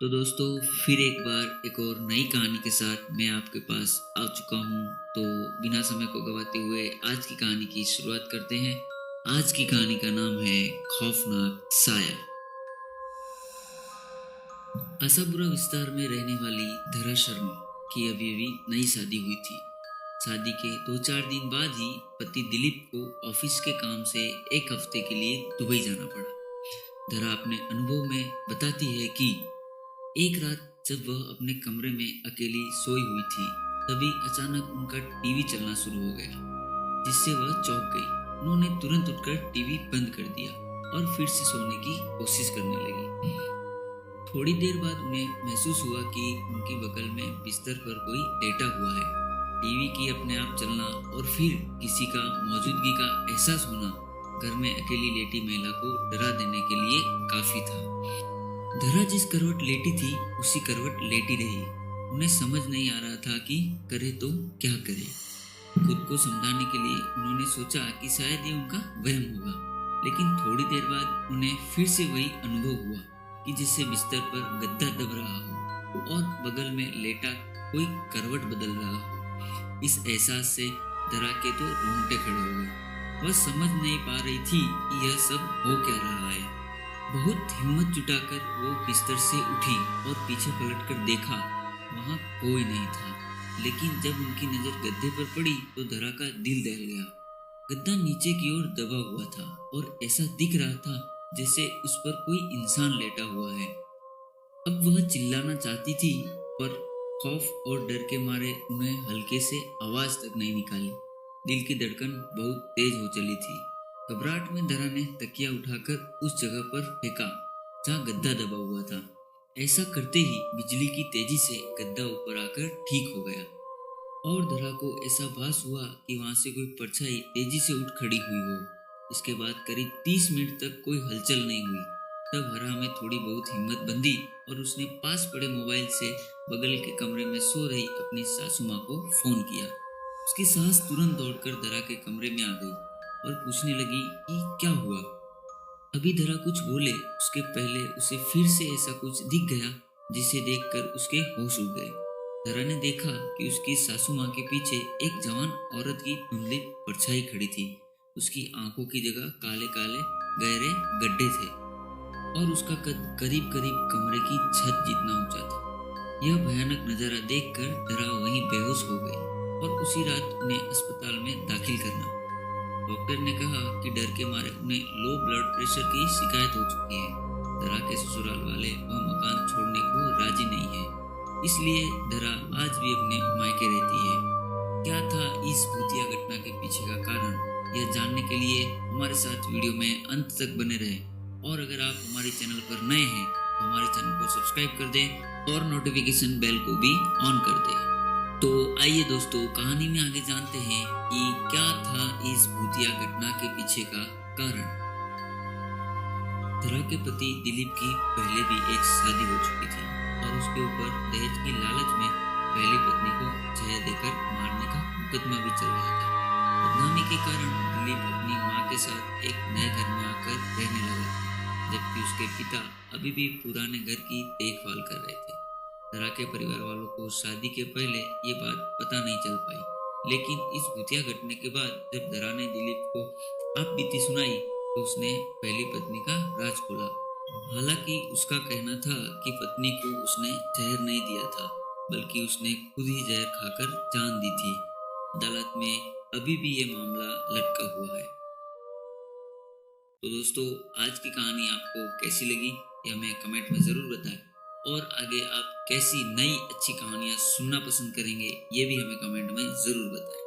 तो दोस्तों फिर एक बार एक और नई कहानी के साथ मैं आपके पास आ चुका हूँ। तो बिना समय को गवाते हुए आज की कहानी की शुरुआत करते हैं। आज की कहानी का नाम है खौफनाक साया। आशापुरा विस्तार में रहने वाली धरा शर्मा की अभी अभी नई शादी हुई थी। शादी के 2-4 दिन बाद ही पति दिलीप को ऑफिस के काम से एक हफ्ते के लिए दुबई जाना पड़ा। धरा अपने अनुभव में बताती है कि एक रात जब वह अपने कमरे में अकेली सोई हुई थी, तभी अचानक उनका टीवी चलना शुरू हो गया, जिससे वह चौंक गई। उन्होंने तुरंत उठकर टीवी बंद कर दिया और फिर से सोने की कोशिश करने लगी। थोड़ी देर बाद उन्हें महसूस हुआ कि उनकी बगल में बिस्तर पर कोई लेटा हुआ है। टीवी की अपने आप चलना और फिर किसी का मौजूदगी का एहसास होना घर में अकेली लेटी महिला को डरा देने के लिए काफी था। धरा जिस करवट लेटी थी उसी करवट लेटी रही। उन्हें समझ नहीं आ रहा था कि करे तो क्या करे। खुद को समझाने के लिए उन्होंने सोचा कि शायद ये उनका वहम होगा, लेकिन थोड़ी देर बाद उन्हें फिर से वही अनुभव हुआ कि जिससे बिस्तर पर गद्दा दब रहा हो और बगल में लेटा कोई करवट बदल रहा हो। इस एहसास से धरा के तो रोंगटे खड़े हो गए। वह समझ नहीं पा रही थी कि यह सब हो क्या रहा है। बहुत हिम्मत जुटाकर वो बिस्तर से उठी और पीछे पलटकर देखा, वहां कोई नहीं था। लेकिन जब उनकी नजर गद्दे पर पड़ी तो धरा का दिल दहल गया। गद्दा नीचे की ओर दबा हुआ था और ऐसा दिख रहा था जैसे उस पर कोई इंसान लेटा हुआ है। अब वह चिल्लाना चाहती थी, पर खौफ और डर के मारे उन्हें हल्के से आवाज तक नहीं निकाली। दिल की धड़कन बहुत तेज हो चली थी। घबराहट में धरा ने तकिया उठाकर उस जगह पर फेंका जहाँ गद्दा दबा हुआ था। ऐसा करते ही बिजली की तेजी से गद्दा ऊपर आकर ठीक हो गया और धरा को ऐसा भास हुआ कि वहां से कोई परछाई तेजी से उठ खड़ी हुई हो। इसके बाद करीब 30 मिनट तक कोई हलचल नहीं हुई। तब हरा में थोड़ी बहुत हिम्मत बंधी और उसने पास पड़े मोबाइल से बगल के कमरे में सो रही अपनी सासू माँ को फोन किया। उसकी सास तुरंत दौड़कर धरा के कमरे में आ गई और पूछने लगी कि क्या हुआ। अभी धरा कुछ बोले उसके पहले उसे फिर से ऐसा कुछ दिख गया जिसे देखकर उसके होश उड़ गए। धरा ने देखा कि उसकी सासू माँ के पीछे एक जवान औरत की धुंधली परछाई खड़ी थी। उसकी आंखों की जगह काले काले गहरे गड्ढे थे और उसका कद करीब करीब कमरे की छत जितना ऊंचा था। यह भयानक नजारा देखकर धरा वहीं बेहोश हो गई और उसी रात उन्हें अस्पताल में दाखिल करना। डॉक्टर ने कहा कि डर के मारे उन्हें लो ब्लड प्रेशर की शिकायत हो चुकी है। धरा के ससुराल वाले वह मकान छोड़ने को राजी नहीं है, इसलिए धरा आज भी अपने मायके रहती है। क्या था इस भूतिया घटना के पीछे का कारण, यह जानने के लिए हमारे साथ वीडियो में अंत तक बने रहें। और अगर आप हमारे चैनल पर नए हैं तो हमारे चैनल को सब्सक्राइब कर दें और नोटिफिकेशन बेल को भी ऑन कर दें। तो आइए दोस्तों कहानी में आगे जानते हैं कि क्या था इस भूतिया घटना के पीछे का कारण। धरा के पति दिलीप की पहले भी एक शादी हो चुकी थी और उसके ऊपर दहेज की लालच में पहली पत्नी को जहर देकर मारने का मुकदमा भी चल रहा था। बदनामी के कारण दिलीप अपनी मां के साथ एक नए घर में आकर रहने लगा, जबकि उसके पिता अभी भी पुराने घर की देखभाल कर रहे थे। धरा के परिवार वालों को शादी के पहले ये बात पता नहीं चल पाई, लेकिन इस भूतिया घटने के बाद जब धरा ने दिलीप को आप बीती सुनाई तो उसने पहली पत्नी का राज खोला। हालांकि उसका कहना था कि पत्नी को उसने जहर नहीं दिया था, बल्कि उसने खुद ही जहर खाकर जान दी थी। अदालत में अभी भी ये मामला लटका हुआ है। तो दोस्तों आज की कहानी आपको कैसी लगी ये हमें कमेंट में ज़रूर बताएं, और आगे आप कैसी नई अच्छी कहानियाँ सुनना पसंद करेंगे ये भी हमें कमेंट में ज़रूर बताएं।